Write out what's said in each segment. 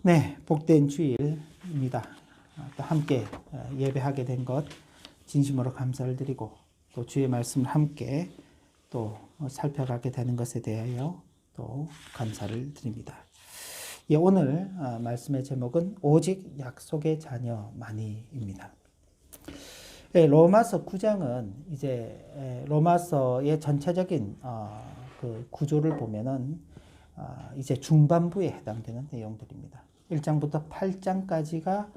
네, 복된 주일입니다. 또 함께 예배하게 된 것 진심으로 감사를 드리고 또 주의 말씀을 함께 또 살펴가게 되는 것에 대하여 또 감사를 드립니다. 예, 오늘 말씀의 제목은 오직 약속의 자녀만이입니다. 예, 로마서 9장은 이제 로마서의 전체적인 그 구조를 보면은 이제 중반부에 해당되는 내용들입니다. 1장부터 8장까지가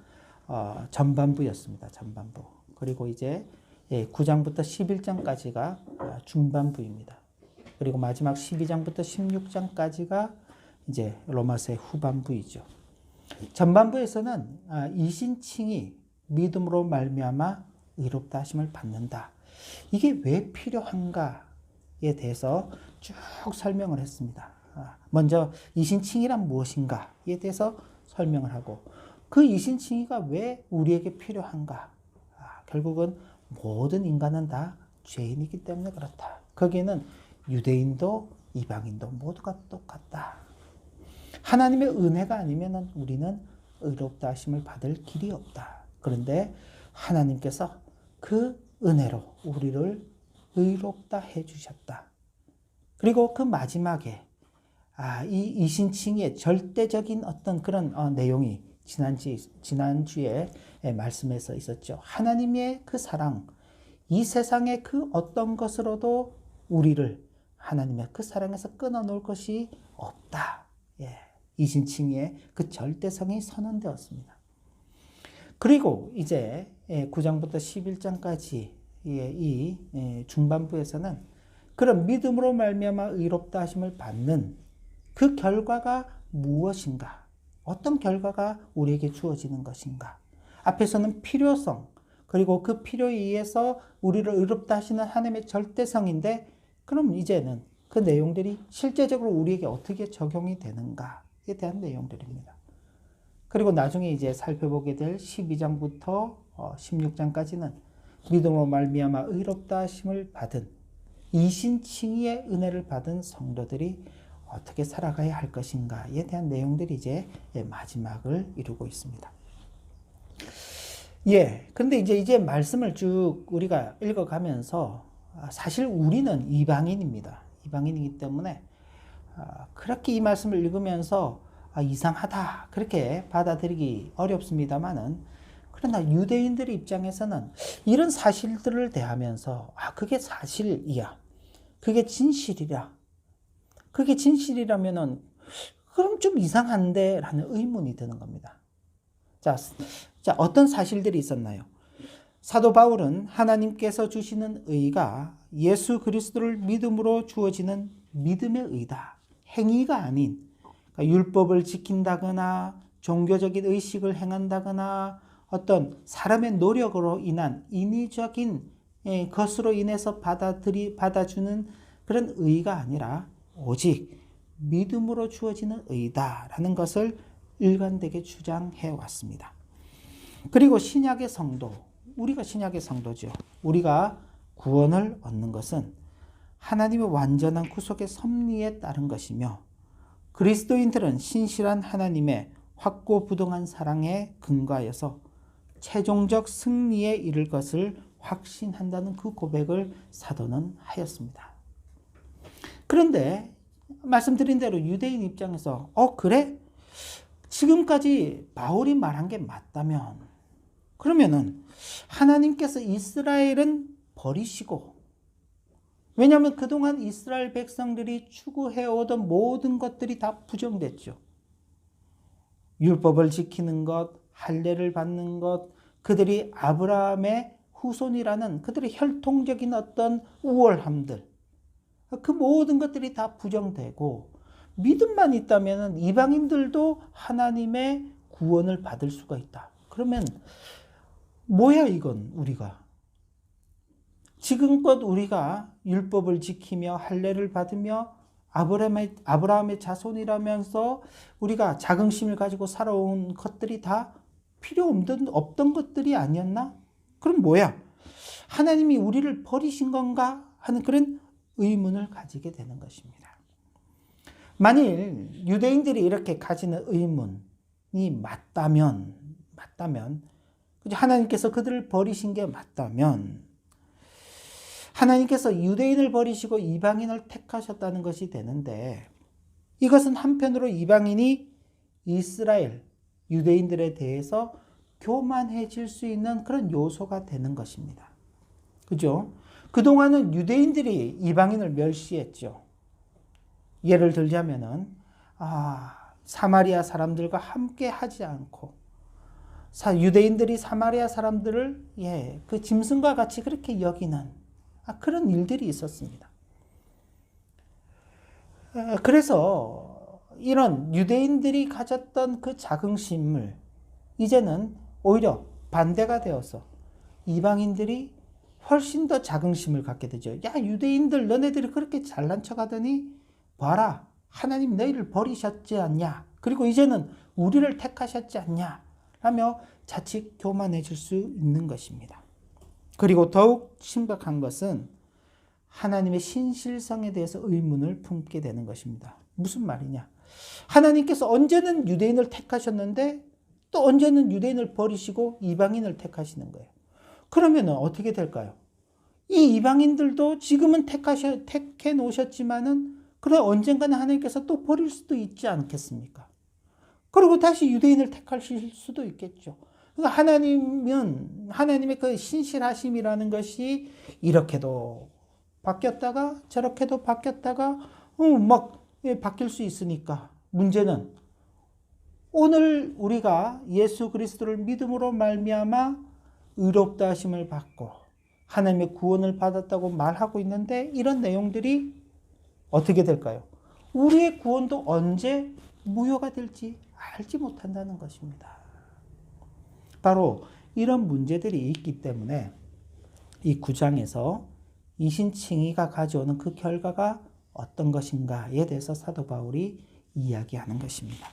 전반부였습니다. 전반부. 그리고 이제 9장부터 11장까지가 중반부입니다. 그리고 마지막 12장부터 16장까지가 이제 로마서의 후반부이죠. 전반부에서는 이신칭이 믿음으로 말미암아 의롭다 하심을 받는다. 이게 왜 필요한가에 대해서 쭉 설명을 했습니다. 먼저 이신칭이란 무엇인가에 대해서 설명을 하고 그 이신칭이가 왜 우리에게 필요한가? 결국은 모든 인간은 다 죄인이기 때문에 그렇다. 거기에는 유대인도 이방인도 모두가 똑같다. 하나님의 은혜가 아니면 우리는 의롭다 하심을 받을 길이 없다. 그런데 하나님께서 그 은혜로 우리를 의롭다 해주셨다. 그리고 그 마지막에 이 이신칭의 절대적인 어떤 그런 내용이 지난주에 말씀에서 있었죠. 하나님의 그 사랑, 이 세상의 그 어떤 것으로도 우리를 하나님의 그 사랑에서 끊어놓을 것이 없다. 예, 이신칭의 그 절대성이 선언되었습니다. 그리고 이제 9장부터 11장까지 이 중반부에서는 그런 믿음으로 말미암아 의롭다 하심을 받는 그 결과가 무엇인가? 어떤 결과가 우리에게 주어지는 것인가? 앞에서는 필요성, 그리고 그 필요에 의해서 우리를 의롭다 하시는 하나님의 절대성인데 그럼 이제는 그 내용들이 실제적으로 우리에게 어떻게 적용이 되는가에 대한 내용들입니다. 그리고 나중에 이제 살펴보게 될 12장부터 16장까지는 믿음으로 말미암아 의롭다 하심을 받은 이신칭의의 은혜를 받은 성도들이 어떻게 살아가야 할 것인가에 대한 내용들이 이제 마지막을 이루고 있습니다. 예, 근데 이제 말씀을 쭉 우리가 읽어가면서 사실 우리는 이방인입니다. 이방인이기 때문에 그렇게 이 말씀을 읽으면서 이상하다 그렇게 받아들이기 어렵습니다만은 그러나 유대인들의 입장에서는 이런 사실들을 대하면서 그게 사실이야. 그게 진실이라. 그게 진실이라면은 그럼 좀 이상한데 라는 의문이 드는 겁니다. 자, 어떤 사실들이 있었나요? 사도 바울은 하나님께서 주시는 의가 예수 그리스도를 믿음으로 주어지는 믿음의 의다. 행위가 아닌 그러니까 율법을 지킨다거나 종교적인 의식을 행한다거나 어떤 사람의 노력으로 인한 인위적인 것으로 인해서 받아주는 그런 의가 아니라 오직 믿음으로 주어지는 의다라는 것을 일관되게 주장해 왔습니다. 그리고 신약의 성도, 우리가 신약의 성도죠. 우리가 구원을 얻는 것은 하나님의 완전한 구속의 섭리에 따른 것이며 그리스도인들은 신실한 하나님의 확고부동한 사랑에 근거하여서 최종적 승리에 이를 것을 확신한다는 그 고백을 사도는 하였습니다. 그런데 말씀드린 대로 유대인 입장에서 그래? 지금까지 바울이 말한 게 맞다면 그러면은 하나님께서 이스라엘은 버리시고 왜냐하면 그동안 이스라엘 백성들이 추구해오던 모든 것들이 다 부정됐죠. 율법을 지키는 것, 할례를 받는 것, 그들이 아브라함의 후손이라는 그들의 혈통적인 어떤 우월함들 그 모든 것들이 다 부정되고 믿음만 있다면 이방인들도 하나님의 구원을 받을 수가 있다. 그러면 뭐야 이건 우리가? 지금껏 우리가 율법을 지키며 할례를 받으며 아브라함의 자손이라면서 우리가 자긍심을 가지고 살아온 것들이 다 필요 없던 것들이 아니었나? 그럼 뭐야? 하나님이 우리를 버리신 건가? 하는 그런 의문을 가지게 되는 것입니다. 만일 유대인들이 이렇게 가지는 의문, 맞다면, 그죠? 하나님께서 그들을 버리신 게 맞다면, 하나님께서 유대인을 버리시고 이방인을 택하셨다는 것이 되는데, 이것은 한편으로 이방인이 이스라엘, 유대인들에 대해서 교만해질 수 있는 그런 요소가 되는 것입니다. 그죠? 그동안은 유대인들이 이방인을 멸시했죠. 예를 들자면은, 사마리아 사람들과 함께 하지 않고, 유대인들이 사마리아 사람들을, 그 짐승과 같이 그렇게 여기는, 그런 일들이 있었습니다. 그래서 이런 유대인들이 가졌던 그 자긍심을 이제는 오히려 반대가 되어서 이방인들이 훨씬 더 자긍심을 갖게 되죠. 야, 유대인들 너네들이 그렇게 잘난 척하더니 봐라, 하나님 너희를 버리셨지 않냐, 그리고 이제는 우리를 택하셨지 않냐 하며 자칫 교만해질 수 있는 것입니다. 그리고 더욱 심각한 것은 하나님의 신실성에 대해서 의문을 품게 되는 것입니다. 무슨 말이냐? 하나님께서 언제는 유대인을 택하셨는데 또 언제는 유대인을 버리시고 이방인을 택하시는 거예요. 그러면 어떻게 될까요? 이 이방인들도 지금은 택해 놓으셨지만은 그래 언젠가는 하나님께서 또 버릴 수도 있지 않겠습니까? 그리고 다시 유대인을 택하실 수도 있겠죠. 그러니까 하나님은 하나님의 그 신실하심이라는 것이 이렇게도 바뀌었다가 저렇게도 바뀌었다가 막 바뀔 수 있으니까 문제는 오늘 우리가 예수 그리스도를 믿음으로 말미암아 의롭다 하심을 받고 하나님의 구원을 받았다고 말하고 있는데 이런 내용들이 어떻게 될까요? 우리의 구원도 언제 무효가 될지 알지 못한다는 것입니다. 바로 이런 문제들이 있기 때문에 이 9장에서 이신칭의가 가져오는 그 결과가 어떤 것인가에 대해서 사도 바울이 이야기하는 것입니다.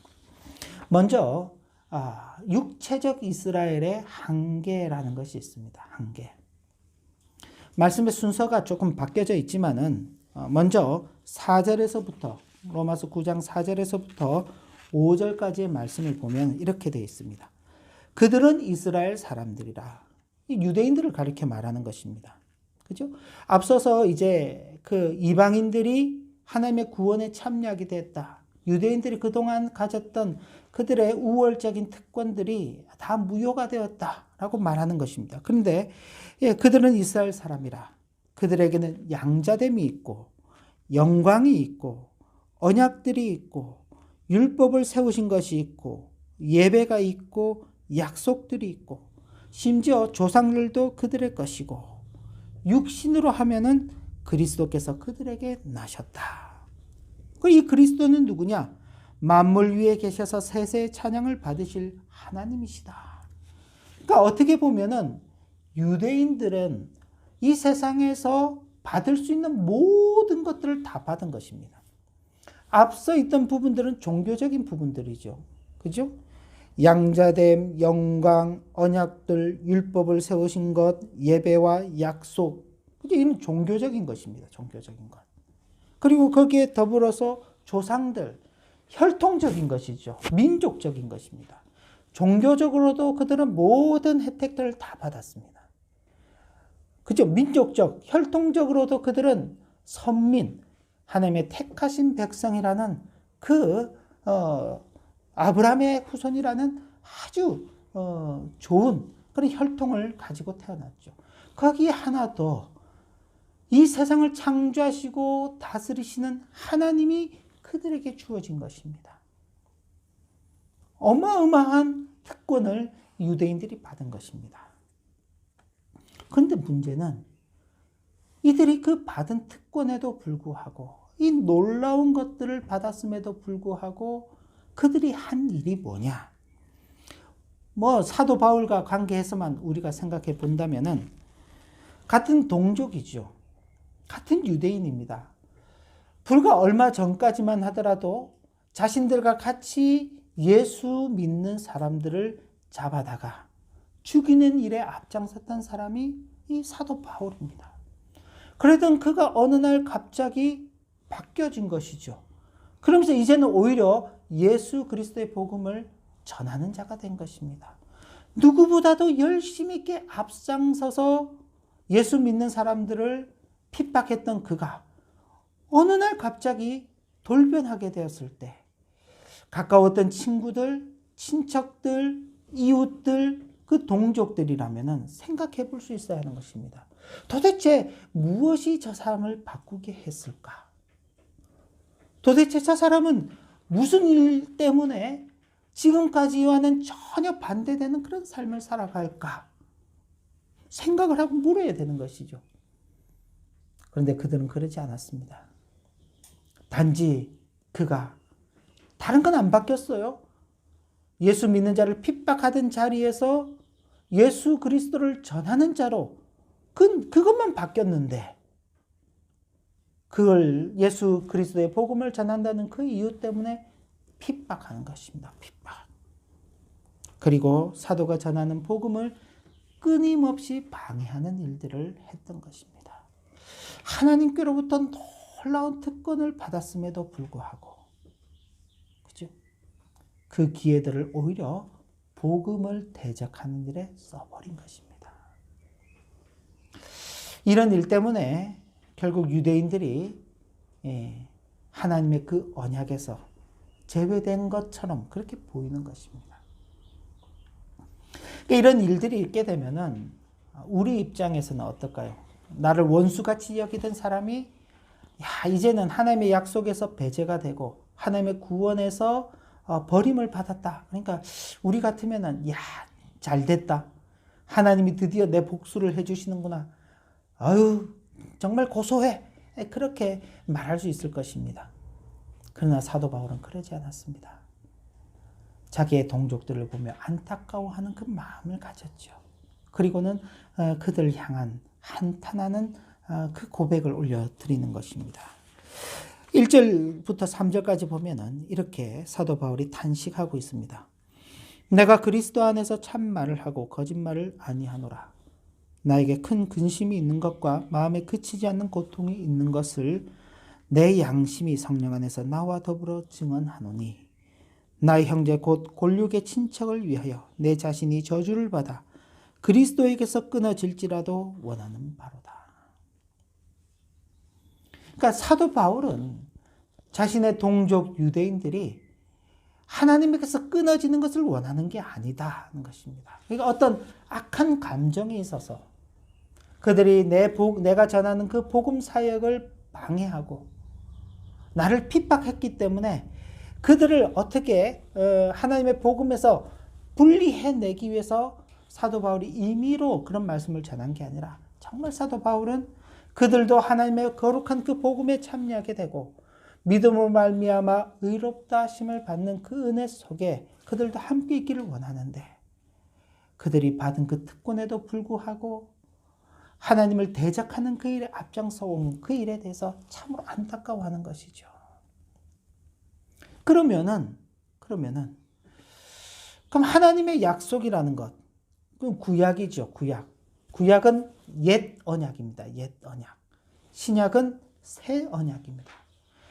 먼저 육체적 이스라엘의 한계라는 것이 있습니다. 한계. 말씀의 순서가 조금 바뀌어져 있지만은 먼저 4절에서부터 로마서 9장 4절에서부터 5절까지의 말씀을 보면 이렇게 되어 있습니다. 그들은 이스라엘 사람들이라. 유대인들을 가리켜 말하는 것입니다. 그죠? 앞서서 이제 그 이방인들이 하나님의 구원에 참여하게 됐다. 유대인들이 그동안 가졌던 그들의 우월적인 특권들이 다 무효가 되었다라고 말하는 것입니다. 그런데 그들은 이스라엘 사람이라. 그들에게는 양자됨이 있고 영광이 있고 언약들이 있고 율법을 세우신 것이 있고 예배가 있고 약속들이 있고 심지어 조상들도 그들의 것이고 육신으로 하면은 그리스도께서 그들에게 나셨다. 이 그리스도는 누구냐? 만물 위에 계셔서 세세의 찬양을 받으실 하나님이시다. 그러니까 어떻게 보면은 유대인들은 이 세상에서 받을 수 있는 모든 것들을 다 받은 것입니다. 앞서 있던 부분들은 종교적인 부분들이죠. 그죠? 양자됨, 영광, 언약들, 율법을 세우신 것, 예배와 약속. 이는 종교적인 것입니다. 종교적인 것. 그리고 거기에 더불어서 조상들, 혈통적인 것이죠. 민족적인 것입니다. 종교적으로도 그들은 모든 혜택들을 다 받았습니다. 그죠? 민족적, 혈통적으로도 그들은 선민, 하나님의 택하신 백성이라는 아브라함의 후손이라는 아주 좋은 그런 혈통을 가지고 태어났죠. 거기에 하나 더 이 세상을 창조하시고 다스리시는 하나님이 그들에게 주어진 것입니다. 어마어마한 특권을 유대인들이 받은 것입니다. 그런데 문제는 이들이 그 받은 특권에도 불구하고 이 놀라운 것들을 받았음에도 불구하고 그들이 한 일이 뭐냐? 사도 바울과 관계해서만 우리가 생각해 본다면은 같은 동족이죠. 같은 유대인입니다. 불과 얼마 전까지만 하더라도 자신들과 같이 예수 믿는 사람들을 잡아다가 죽이는 일에 앞장섰던 사람이 이 사도 바울입니다. 그러던 그가 어느 날 갑자기 바뀌어진 것이죠. 그러면서 이제는 오히려 예수 그리스도의 복음을 전하는 자가 된 것입니다. 누구보다도 열심히 있게 앞장서서 예수 믿는 사람들을 핍박했던 그가 어느 날 갑자기 돌변하게 되었을 때 가까웠던 친구들, 친척들, 이웃들, 그 동족들이라면 생각해 볼 수 있어야 하는 것입니다. 도대체 무엇이 저 사람을 바꾸게 했을까? 도대체 저 사람은 무슨 일 때문에 지금까지와는 전혀 반대되는 그런 삶을 살아갈까? 생각을 하고 물어야 되는 것이죠. 그런데 그들은 그러지 않았습니다. 단지 그가 다른 건 안 바뀌었어요. 예수 믿는 자를 핍박하던 자리에서 예수 그리스도를 전하는 자로 그것만 바뀌었는데 그걸 예수 그리스도의 복음을 전한다는 그 이유 때문에 핍박하는 것입니다. 핍박. 그리고 사도가 전하는 복음을 끊임없이 방해하는 일들을 했던 것입니다. 하나님께로부터 놀라운 특권을 받았음에도 불구하고 그죠? 그 기회들을 오히려 복음을 대적하는 일에 써버린 것입니다. 이런 일 때문에 결국 유대인들이 하나님의 그 언약에서 제외된 것처럼 그렇게 보이는 것입니다. 그러니까 이런 일들이 있게 되면은 우리 입장에서는 어떨까요? 나를 원수같이 여기던 사람이 이제는 하나님의 약속에서 배제가 되고 하나님의 구원에서 버림을 받았다. 그러니까 우리 같으면은 잘 됐다. 하나님이 드디어 내 복수를 해주시는구나. 아유 정말 고소해. 그렇게 말할 수 있을 것입니다. 그러나 사도 바울은 그러지 않았습니다. 자기의 동족들을 보며 안타까워하는 그 마음을 가졌죠. 그리고는 그들을 향한 한탄하는 그 고백을 올려드리는 것입니다. 1절부터 3절까지 보면은 이렇게 사도 바울이 탄식하고 있습니다. 내가 그리스도 안에서 참말을 하고 거짓말을 아니하노라. 나에게 큰 근심이 있는 것과 마음에 그치지 않는 고통이 있는 것을 내 양심이 성령 안에서 나와 더불어 증언하노니 나의 형제 곧 골육의 친척을 위하여 내 자신이 저주를 받아 그리스도에게서 끊어질지라도 원하는 바로다. 그러니까 사도 바울은 자신의 동족 유대인들이 하나님에게서 끊어지는 것을 원하는 게 아니다는 것입니다. 그러니까 어떤 악한 감정이 있어서 그들이 내가 전하는 그 복음 사역을 방해하고 나를 핍박했기 때문에 그들을 어떻게 하나님의 복음에서 분리해내기 위해서 사도 바울이 임의로 그런 말씀을 전한 게 아니라 정말 사도 바울은 그들도 하나님의 거룩한 그 복음에 참여하게 되고 믿음으로 말미암아 의롭다 하심을 받는 그 은혜 속에 그들도 함께 있기를 원하는데 그들이 받은 그 특권에도 불구하고 하나님을 대적하는 그 일에 앞장서 온 그 일에 대해서 참으로 안타까워하는 것이죠. 그러면 그럼 하나님의 약속이라는 것, 그건 구약이죠. 구약은 옛 언약입니다. 옛 언약. 신약은 새 언약입니다.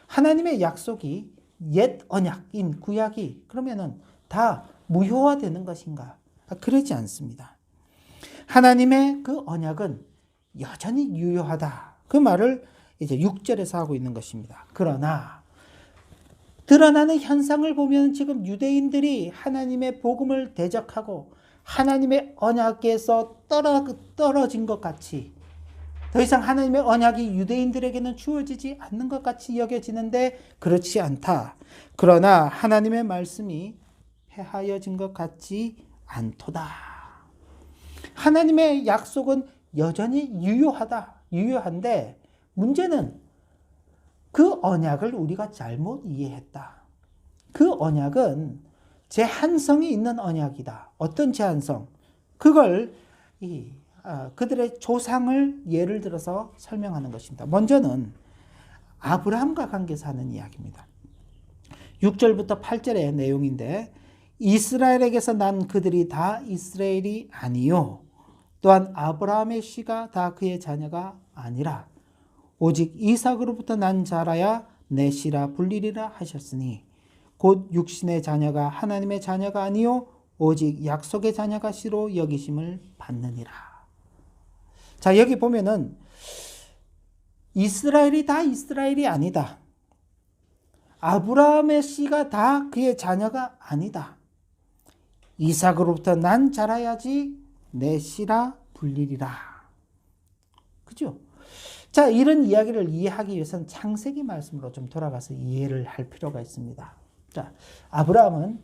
하나님의 약속이 옛 언약인 구약이 그러면은 다 무효화되는 것인가? 그러지 않습니다. 하나님의 그 언약은 여전히 유효하다. 그 말을 이제 6절에서 하고 있는 것입니다. 그러나 드러나는 현상을 보면 지금 유대인들이 하나님의 복음을 대적하고 하나님의 언약에서 떨어진 것 같이 더 이상 하나님의 언약이 유대인들에게는 주어지지 않는 것 같이 여겨지는데 그렇지 않다. 그러나 하나님의 말씀이 폐하여진 것 같지 않도다. 하나님의 약속은 여전히 유효한데 문제는 그 언약을 우리가 잘못 이해했다. 그 언약은 제한성이 있는 언약이다. 어떤 제한성? 그걸 그들의 조상을 예를 들어서 설명하는 것입니다. 먼저는 아브라함과 관계에서 하는 이야기입니다. 6절부터 8절의 내용인데 이스라엘에게서 난 그들이 다 이스라엘이 아니요 또한 아브라함의 씨가 다 그의 자녀가 아니라 오직 이삭으로부터 난 자라야 내 씨라 불리리라 하셨으니 곧 육신의 자녀가 하나님의 자녀가 아니요 오직 약속의 자녀가 씨로 여기심을 받느니라. 자, 여기 보면은 이스라엘이 다 이스라엘이 아니다. 아브라함의 씨가 다 그의 자녀가 아니다. 이삭으로부터 난 자라야지 내 씨라 불리리라. 그죠? 자, 이런 이야기를 이해하기 위해서는 창세기 말씀으로 좀 돌아가서 이해를 할 필요가 있습니다. 자, 아브라함은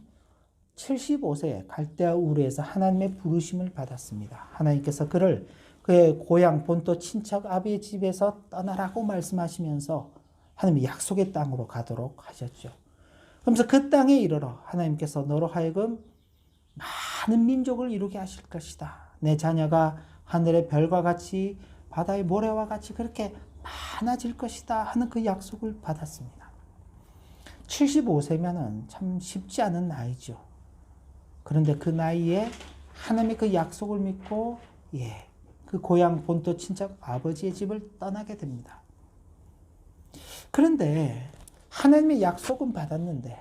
75세에 갈대아 우르에서 하나님의 부르심을 받았습니다. 하나님께서 그를 그의 고향 본토 친척 아비의 집에서 떠나라고 말씀하시면서 하나님이 약속의 땅으로 가도록 하셨죠. 그러면서 그 땅에 이르러 하나님께서 너로 하여금 많은 민족을 이루게 하실 것이다. 내 자녀가 하늘의 별과 같이 바다의 모래와 같이 그렇게 많아질 것이다 하는 그 약속을 받았습니다. 75세면은 참 쉽지 않은 나이죠. 그런데 그 나이에 하나님의 그 약속을 믿고 그 고향 본토 친척 아버지의 집을 떠나게 됩니다. 그런데 하나님의 약속은 받았는데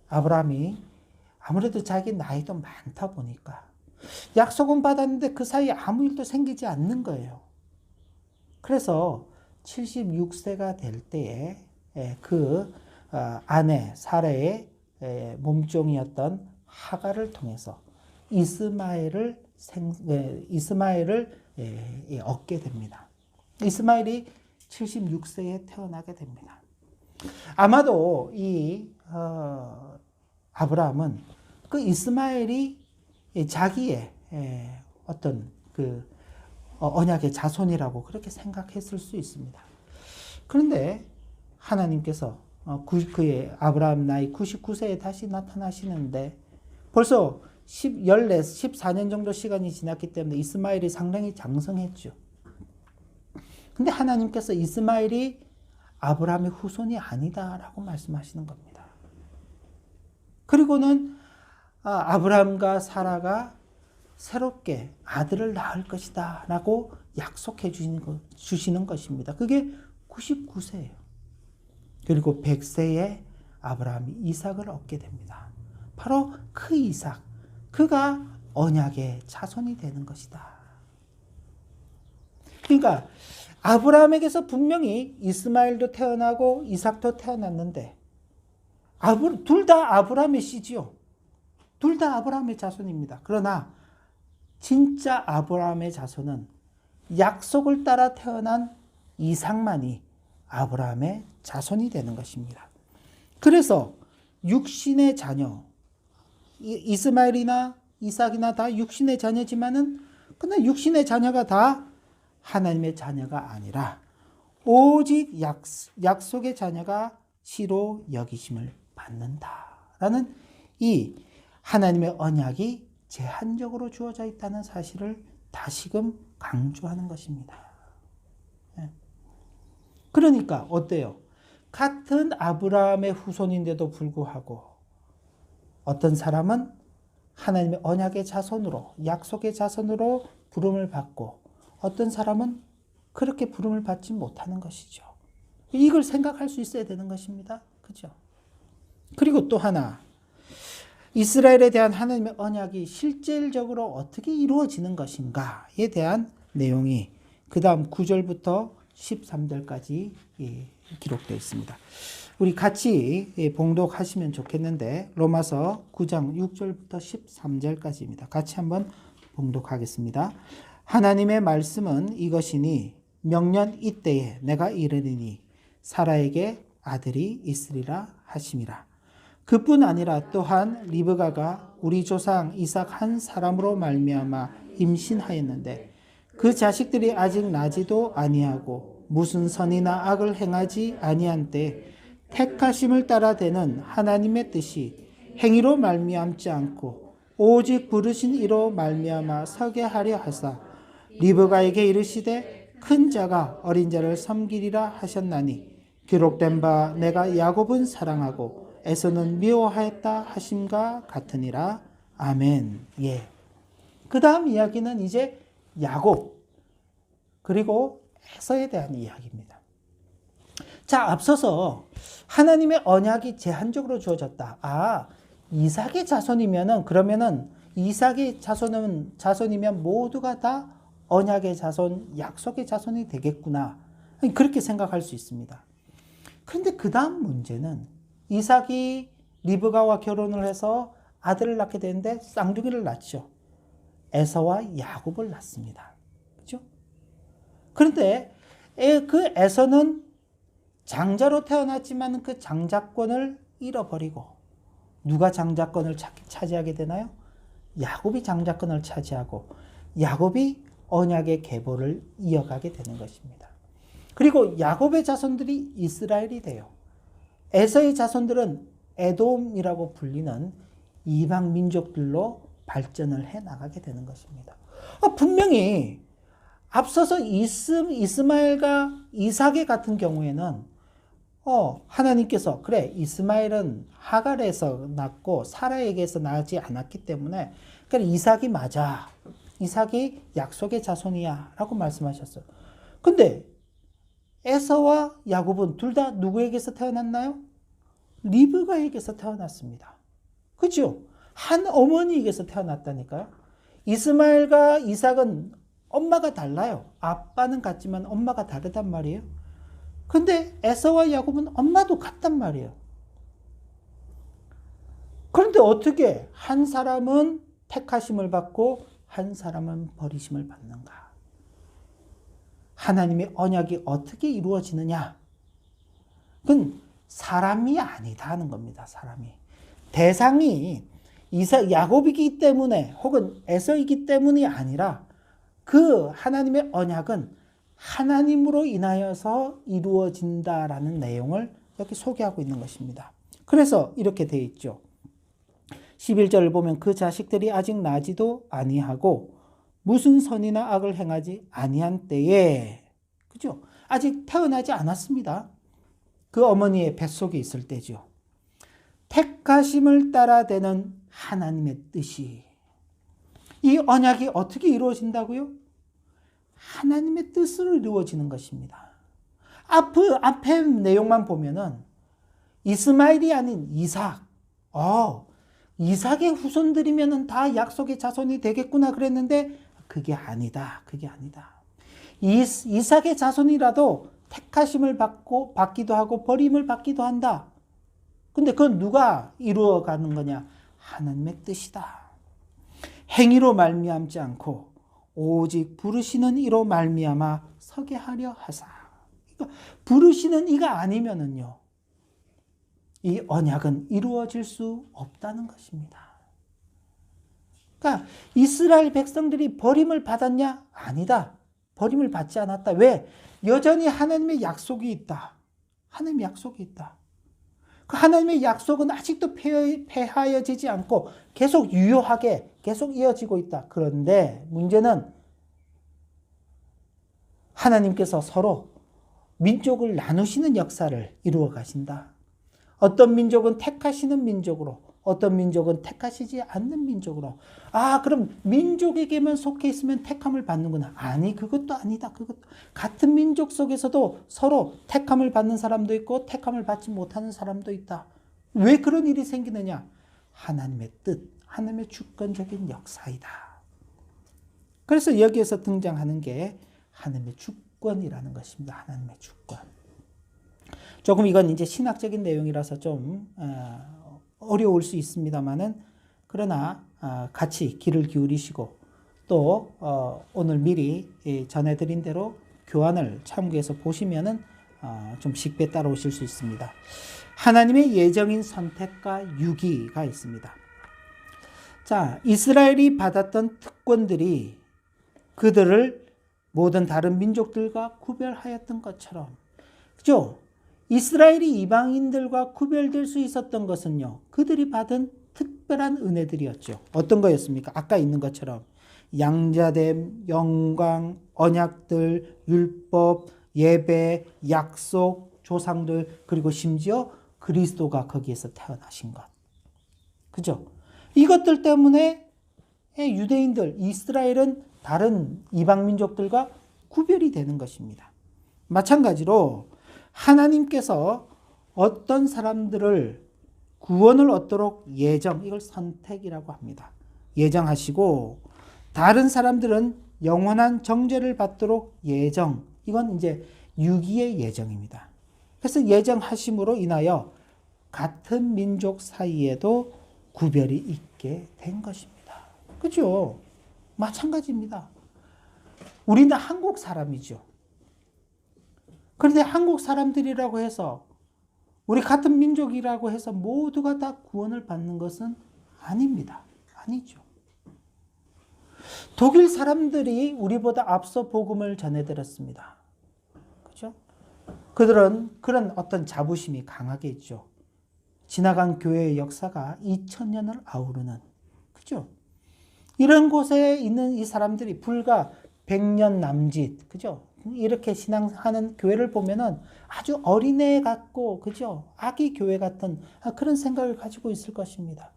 아브라함이 아무래도 자기 나이도 많다 보니까 약속은 받았는데 그 사이에 아무 일도 생기지 않는 거예요. 그래서 76세가 될 때에 그 아내 사라의 몸종이었던 하갈을 통해서 이스마엘을 얻게 됩니다. 이스마엘이 76세에 태어나게 됩니다. 아마도 이 아브라함은 그 이스마엘이 자기의 어떤 그 언약의 자손이라고 그렇게 생각했을 수 있습니다. 그런데 하나님께서 그의 아브라함 나이 99세에 다시 나타나시는데 벌써 14년 정도 시간이 지났기 때문에 이스마엘이 상당히 장성했죠. 근데 하나님께서 이스마엘이 아브라함의 후손이 아니다라고 말씀하시는 겁니다. 그리고는 아브라함과 사라가 새롭게 아들을 낳을 것이다 라고 약속해 주시는 것입니다. 그게 99세예요. 그리고 100세에 아브라함이 이삭을 얻게 됩니다. 바로 그 이삭, 그가 언약의 자손이 되는 것이다. 그러니까 아브라함에게서 분명히 이스마엘도 태어나고 이삭도 태어났는데 둘 다 아브라함의 씨지요. 둘 다 아브라함의 자손입니다. 그러나 진짜 아브라함의 자손은 약속을 따라 태어난 이삭만이 아브라함의 자손이 되는 것입니다. 그래서 육신의 자녀, 이스마엘이나 이삭이나 다 육신의 자녀지만은 그러나 육신의 자녀가 다 하나님의 자녀가 아니라 오직 약속의 자녀가 씨로 여기심을 받는다라는 이 하나님의 언약이 제한적으로 주어져 있다는 사실을 다시금 강조하는 것입니다. 그러니까 어때요? 같은 아브라함의 후손인데도 불구하고 어떤 사람은 하나님의 언약의 자손으로, 약속의 자손으로 부름을 받고 어떤 사람은 그렇게 부름을 받지 못하는 것이죠. 이걸 생각할 수 있어야 되는 것입니다. 그죠? 그리고 또 하나, 이스라엘에 대한 하나님의 언약이 실질적으로 어떻게 이루어지는 것인가에 대한 내용이 그 다음 9절부터 13절까지 기록되어 있습니다. 우리 같이 봉독하시면 좋겠는데 로마서 9장 6절부터 13절까지입니다. 같이 한번 봉독하겠습니다. 하나님의 말씀은 이것이니 명년 이때에 내가 이르리니 사라에게 아들이 있으리라 하심이라. 그뿐 아니라 또한 리브가가 우리 조상 이삭 한 사람으로 말미암아 임신하였는데 그 자식들이 아직 나지도 아니하고 무슨 선이나 악을 행하지 아니한 때 택하심을 따라 되는 하나님의 뜻이 행위로 말미암지 않고 오직 부르신 이로 말미암아 서게 하려 하사 리브가에게 이르시되 큰 자가 어린 자를 섬기리라 하셨나니 기록된 바 내가 야곱은 사랑하고 에서는 미워하였다 하심과 같으니라. 아멘. 예. 그 다음 이야기는 이제 야곱 그리고 에서에 대한 이야기입니다. 자, 앞서서 하나님의 언약이 제한적으로 주어졌다. 이삭의 자손이면은, 그러면은 이삭의 자손이면 모두가 다 언약의 자손, 약속의 자손이 되겠구나. 그렇게 생각할 수 있습니다. 그런데 그 다음 문제는 이삭이 리브가와 결혼을 해서 아들을 낳게 되는데 쌍둥이를 낳죠. 에서와 야곱을 낳습니다. 그죠? 그런데 그 에서는 장자로 태어났지만 그 장자권을 잃어버리고 누가 장자권을 차지하게 되나요? 야곱이 장자권을 차지하고 야곱이 언약의 계보를 이어가게 되는 것입니다. 그리고 야곱의 자손들이 이스라엘이 돼요. 에서의 자손들은 에돔이라고 불리는 이방 민족들로 발전을 해 나가게 되는 것입니다. 분명히 앞서서 이스마엘과 이삭의 같은 경우에는 하나님께서 그래 이스마엘은 하갈에서 낳고 사라에게서 낳지 않았기 때문에 그래 이삭이 맞아. 이삭이 약속의 자손이야 라고 말씀하셨어요. 근데 에서와 야곱은 둘 다 누구에게서 태어났나요? 리브가에게서 태어났습니다. 그죠? 한 어머니에게서 태어났다니까요. 이스마엘과 이삭은 엄마가 달라요. 아빠는 같지만 엄마가 다르단 말이에요. 근데 에서와 야곱은 엄마도 같단 말이에요. 그런데 어떻게 한 사람은 택하심을 받고 한 사람은 버리심을 받는가? 하나님의 언약이 어떻게 이루어지느냐? 그건 사람이 아니다 하는 겁니다. 사람이. 대상이 야곱이기 때문에 혹은 에서이기 때문이 아니라 그 하나님의 언약은 하나님으로 인하여서 이루어진다라는 내용을 여기 소개하고 있는 것입니다. 그래서 이렇게 되어 있죠. 11절을 보면 그 자식들이 아직 나지도 아니하고 무슨 선이나 악을 행하지 아니한 때에, 그죠? 아직 태어나지 않았습니다. 그 어머니의 뱃속에 있을 때죠. 택하심을 따라 되는 하나님의 뜻이, 이 언약이 어떻게 이루어진다고요? 하나님의 뜻으로 이루어지는 것입니다. 앞에 내용만 보면은 이스마엘이 아닌 이삭, 이삭의 후손들이면은 다 약속의 자손이 되겠구나 그랬는데 그게 아니다. 그게 아니다. 이삭의 자손이라도 택하심을 받기도 하고 버림을 받기도 한다. 근데 그건 누가 이루어가는 거냐? 하나님의 뜻이다. 행위로 말미암지 않고 오직 부르시는 이로 말미암아 서게 하려 하사. 그러니까 부르시는 이가 아니면은요, 이 언약은 이루어질 수 없다는 것입니다. 그러니까 이스라엘 백성들이 버림을 받았냐? 아니다. 버림을 받지 않았다. 왜? 여전히 하나님의 약속이 있다. 하나님의 약속이 있다. 그 하나님의 약속은 아직도 폐하여지지 않고 계속 유효하게 계속 이어지고 있다. 그런데 문제는 하나님께서 서로 민족을 나누시는 역사를 이루어 가신다. 어떤 민족은 택하시는 민족으로, 어떤 민족은 택하시지 않는 민족으로. 그럼 민족에게만 속해 있으면 택함을 받는구나. 아니, 그것도 아니다. 같은 민족 속에서도 서로 택함을 받는 사람도 있고 택함을 받지 못하는 사람도 있다. 왜 그런 일이 생기느냐? 하나님의 뜻, 하나님의 주권적인 역사이다. 그래서 여기에서 등장하는 게 하나님의 주권이라는 것입니다. 하나님의 주권. 조금 이건 이제 신학적인 내용이라서 좀 어려울 수 있습니다만은, 그러나 같이 귀를 기울이시고 또 오늘 미리 전해드린 대로 교환을 참고해서 보시면은 좀 쉽게 따라오실 수 있습니다. 하나님의 예정인 선택과 유기가 있습니다. 자, 이스라엘이 받았던 특권들이 그들을 모든 다른 민족들과 구별하였던 것처럼, 그죠? 이스라엘이 이방인들과 구별될 수 있었던 것은요, 그들이 받은 특별한 은혜들이었죠. 어떤 거였습니까? 아까 있는 것처럼 양자됨, 영광, 언약들, 율법, 예배, 약속, 조상들, 그리고 심지어 그리스도가 거기에서 태어나신 것. 그죠? 이것들 때문에 유대인들, 이스라엘은 다른 이방 민족들과 구별이 되는 것입니다. 마찬가지로 하나님께서 어떤 사람들을 구원을 얻도록 이걸 선택이라고 합니다. 예정하시고 다른 사람들은 영원한 정죄를 받도록 이건 이제 유기의 예정입니다. 그래서 예정하심으로 인하여 같은 민족 사이에도 구별이 있게 된 것입니다. 그죠? 마찬가지입니다. 우리는 한국 사람이죠. 그런데 한국 사람들이라고 해서 우리 같은 민족이라고 해서 모두가 다 구원을 받는 것은 아닙니다. 아니죠. 독일 사람들이 우리보다 앞서 복음을 전해드렸습니다. 그죠? 그들은 그런 어떤 자부심이 강하게 있죠. 지나간 교회의 역사가 2000년을 아우르는, 그죠? 이런 곳에 있는 이 사람들이 불과 100년 남짓, 그죠? 이렇게 신앙하는 교회를 보면은 아주 어린애 같고, 그죠? 아기 교회 같은 그런 생각을 가지고 있을 것입니다.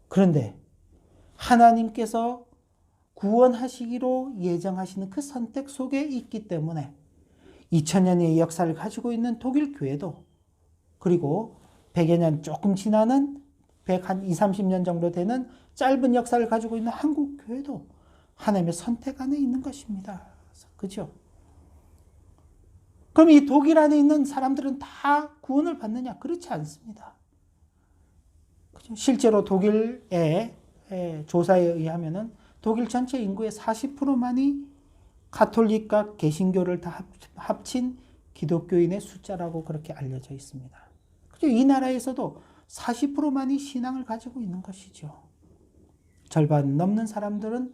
그런데 하나님께서 구원하시기로 예정하시는 그 선택 속에 있기 때문에 2000년의 역사를 가지고 있는 독일 교회도, 그리고 100여 년 조금 지나는 120-30년 정도 되는 짧은 역사를 가지고 있는 한국 교회도 하나님의 선택 안에 있는 것입니다. 그죠? 그럼 이 독일 안에 있는 사람들은 다 구원을 받느냐? 그렇지 않습니다. 그죠? 실제로 독일의 조사에 의하면은 독일 전체 인구의 40%만이 가톨릭과 개신교를 다 합친 기독교인의 숫자라고 그렇게 알려져 있습니다. 그죠? 이 나라에서도 40%만이 신앙을 가지고 있는 것이죠. 절반 넘는 사람들은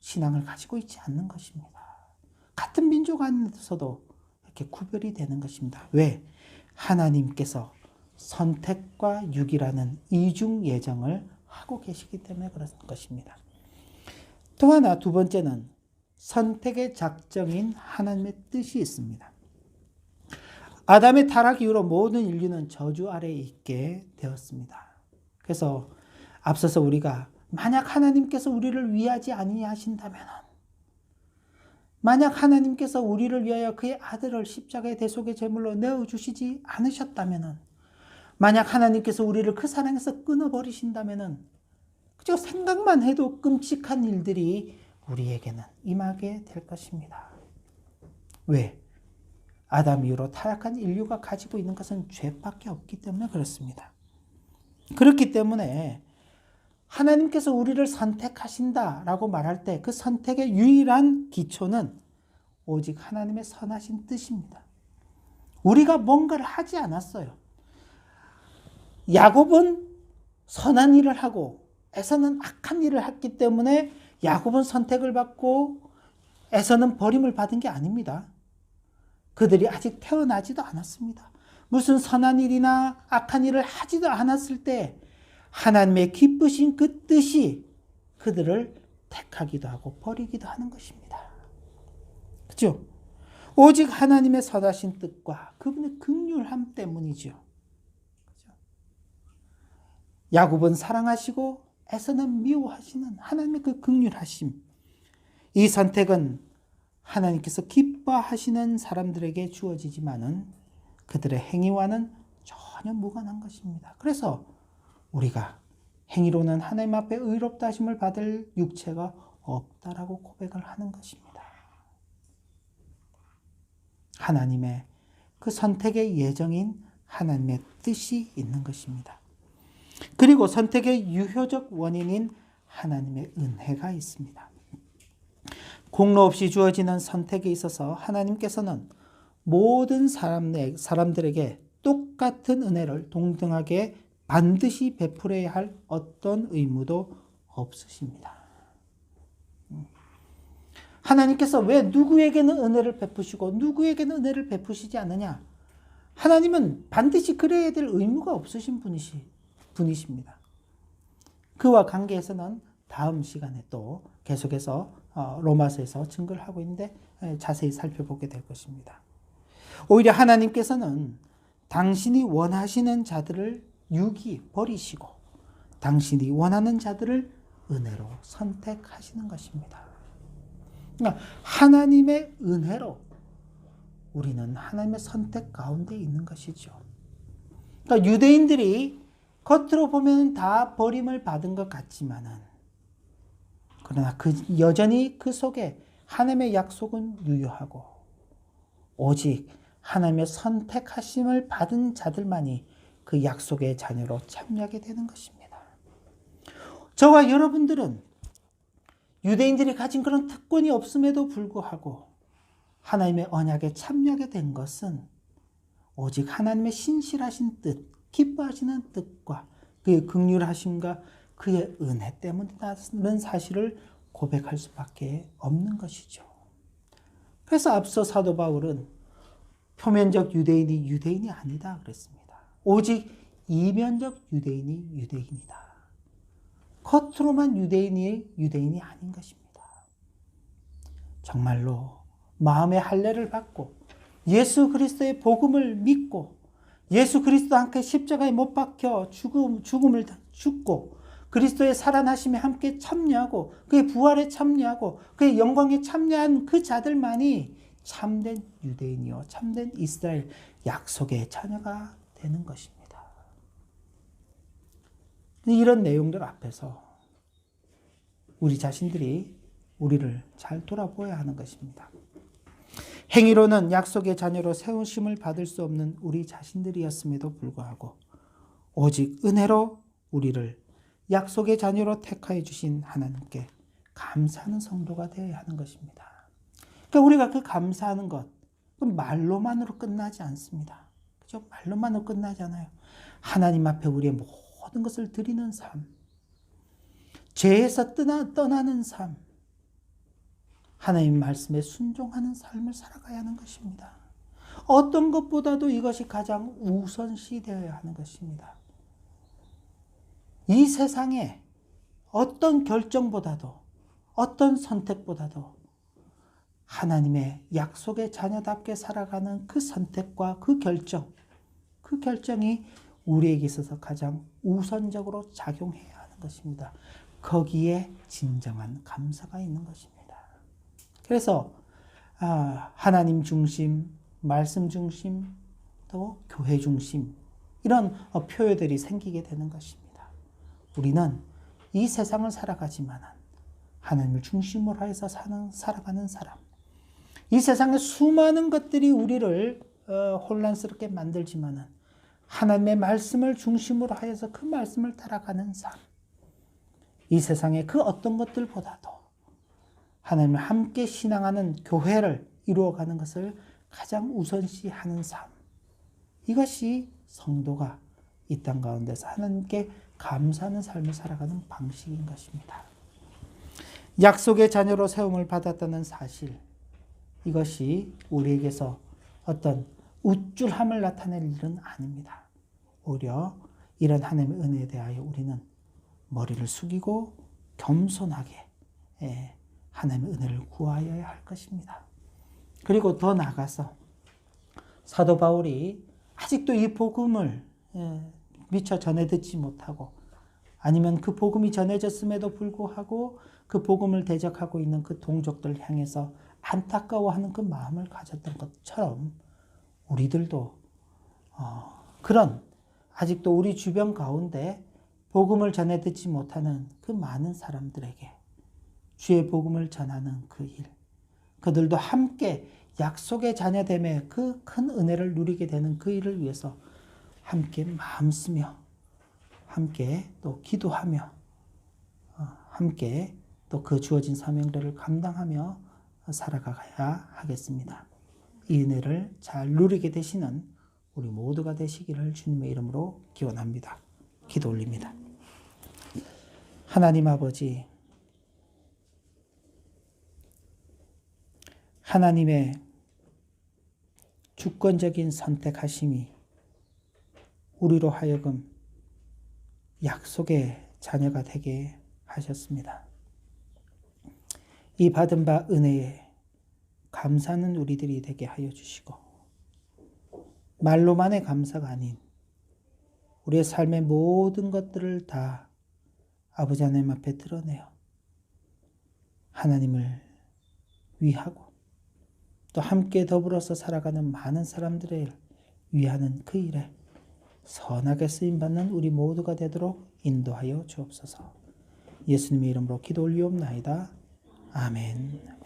신앙을 가지고 있지 않는 것입니다. 같은 민족 안에서도 이렇게 구별이 되는 것입니다. 왜? 하나님께서 선택과 유기라는 이중 예정을 하고 계시기 때문에 그런 것입니다. 또 하나, 두 번째는 선택의 작정인 하나님의 뜻이 있습니다. 아담의 타락 이후로 모든 인류는 저주 아래에 있게 되었습니다. 그래서 앞서서 우리가 만약 하나님께서 우리를 위하지 아니하신다면, 만약 하나님께서 우리를 위하여 그의 아들을 십자가의 대속의 제물로 내어주시지 않으셨다면, 만약 하나님께서 우리를 그 사랑에서 끊어버리신다면, 그저 생각만 해도 끔찍한 일들이 우리에게는 임하게 될 것입니다. 왜? 아담 이후로 타락한 인류가 가지고 있는 것은 죄밖에 없기 때문에 그렇습니다. 그렇기 때문에 하나님께서 우리를 선택하신다라고 말할 때 그 선택의 유일한 기초는 오직 하나님의 선하신 뜻입니다. 우리가 뭔가를 하지 않았어요. 야곱은 선한 일을 하고 에서는 악한 일을 했기 때문에 야곱은 선택을 받고 에서는 버림을 받은 게 아닙니다. 그들이 아직 태어나지도 않았습니다. 무슨 선한 일이나 악한 일을 하지도 않았을 때 하나님의 기쁘신 그 뜻이 그들을 택하기도 하고 버리기도 하는 것입니다. 그렇죠? 오직 하나님의 선하신 뜻과 그분의 긍휼함 때문이죠. 그렇죠? 야곱은 사랑하시고 에서는 미워하시는 하나님의 그 긍휼하심. 이 선택은 하나님께서 기뻐하시는 사람들에게 주어지지만은 그들의 행위와는 전혀 무관한 것입니다. 그래서 우리가 행위로는 하나님 앞에 의롭다 하심을 받을 육체가 없다라고 고백을 하는 것입니다. 하나님의 그 선택의 예정인 하나님의 뜻이 있는 것입니다. 그리고 선택의 유효적 원인인 하나님의 은혜가 있습니다. 공로 없이 주어지는 선택에 있어서 하나님께서는 모든 사람들에게 똑같은 은혜를 동등하게 반드시 베풀어야 할 어떤 의무도 없으십니다. 하나님께서 왜 누구에게는 은혜를 베푸시고 누구에게는 은혜를 베푸시지 않느냐? 하나님은 반드시 그래야 될 의무가 없으신 분이십니다. 그와 관계에서는 다음 시간에 또 계속해서 로마서에서 증거를 하고 있는데 자세히 살펴보게 될 것입니다. 오히려 하나님께서는 당신이 원하시는 자들을 버리시고 당신이 원하는 자들을 은혜로 선택하시는 것입니다. 그러니까 하나님의 은혜로 우리는 하나님의 선택 가운데 있는 것이죠. 그러니까 유대인들이 겉으로 보면 다 버림을 받은 것 같지만은, 그러나 여전히 그 속에 하나님의 약속은 유효하고, 오직 하나님의 선택하심을 받은 자들만이 그 약속의 자녀로 참여하게 되는 것입니다. 저와 여러분들은 유대인들이 가진 그런 특권이 없음에도 불구하고 하나님의 언약에 참여하게 된 것은 오직 하나님의 신실하신 뜻, 기뻐하시는 뜻과 그의 긍휼하심과 그의 은혜 때문이라는 사실을 고백할 수밖에 없는 것이죠. 그래서 앞서 사도 바울은 표면적 유대인이 유대인이 아니다 그랬습니다. 오직 이면적 유대인이 유대인이다. 겉으로만 유대인이 아닌 것입니다. 정말로 마음의 할례를 받고 예수 그리스도의 복음을 믿고 예수 그리스도와 함께 십자가에 못 박혀 죽음을 죽고 그리스도의 살아나심에 함께 참여하고 그의 부활에 참여하고 그의 영광에 참여한 그 자들만이 참된 유대인이요 참된 이스라엘 약속의 자녀가 되는 것입니다. 이런 내용들 앞에서 우리 자신들이 우리를 잘 돌아보아야 하는 것입니다. 행위로는 약속의 자녀로 세우심을 받을 수 없는 우리 자신들이었음에도 불구하고 오직 은혜로 우리를 약속의 자녀로 택하여 주신 하나님께 감사하는 성도가 되어야 하는 것입니다. 그러니까 우리가 그 감사하는 것, 말로만으로 끝나지 않습니다. 그죠? 말로만으로 끝나지 않아요. 하나님 앞에 우리의 모든 것을 드리는 삶, 죄에서 떠나는 삶, 하나님 말씀에 순종하는 삶을 살아가야 하는 것입니다. 어떤 것보다도 이것이 가장 우선시 되어야 하는 것입니다. 이 세상에 어떤 결정보다도 어떤 선택보다도 하나님의 약속의 자녀답게 살아가는 그 선택과 그 결정이 우리에게 있어서 가장 우선적으로 작용해야 하는 것입니다. 거기에 진정한 감사가 있는 것입니다. 그래서 하나님 중심, 말씀 중심, 또 교회 중심 이런 표현들이 생기게 되는 것입니다. 우리는 이 세상을 살아가지만 하나님을 중심으로 해서 살아가는 사람. 이 세상의 수많은 것들이 우리를 혼란스럽게 만들지만 하나님의 말씀을 중심으로 하여서 그 말씀을 따라가는 삶. 이 세상의 그 어떤 것들보다도 하나님을 함께 신앙하는 교회를 이루어가는 것을 가장 우선시하는 삶. 이것이 성도가 이 땅 가운데서 하나님께 감사하는 삶을 살아가는 방식인 것입니다. 약속의 자녀로 세움을 받았다는 사실, 이것이 우리에게서 어떤 우쭐함을 나타낼 일은 아닙니다. 오히려 이런 하나님의 은혜에 대하여 우리는 머리를 숙이고 겸손하게 하나님의 은혜를 구하여야 할 것입니다. 그리고 더 나아가서 사도 바울이 아직도 이 복음을 미처 전해 듣지 못하고 아니면 그 복음이 전해졌음에도 불구하고 그 복음을 대적하고 있는 그 동족들을 향해서 안타까워하는 그 마음을 가졌던 것처럼 우리들도 그런 아직도 우리 주변 가운데 복음을 전해 듣지 못하는 그 많은 사람들에게 주의 복음을 전하는 그 일, 그들도 함께 약속의 자녀됨의 그 큰 은혜를 누리게 되는 그 일을 위해서 함께 마음 쓰며 함께 또 기도하며 함께 또 그 주어진 사명들을 감당하며 살아가야 하겠습니다. 이 은혜를 잘 누리게 되시는 우리 모두가 되시기를 주님의 이름으로 기원합니다. 기도 올립니다. 하나님 아버지, 하나님의 주권적인 선택하심이 우리로 하여금 약속의 자녀가 되게 하셨습니다. 이 받은 바 은혜에 감사하는 우리들이 되게 하여 주시고 말로만의 감사가 아닌 우리의 삶의 모든 것들을 다 아버지 하나님 앞에 드러내어 하나님을 위하고 또 함께 더불어서 살아가는 많은 사람들을 위하는 그 일에 선하게 쓰임받는 우리 모두가 되도록 인도하여 주옵소서. 예수님의 이름으로 기도 올리옵나이다. 아멘.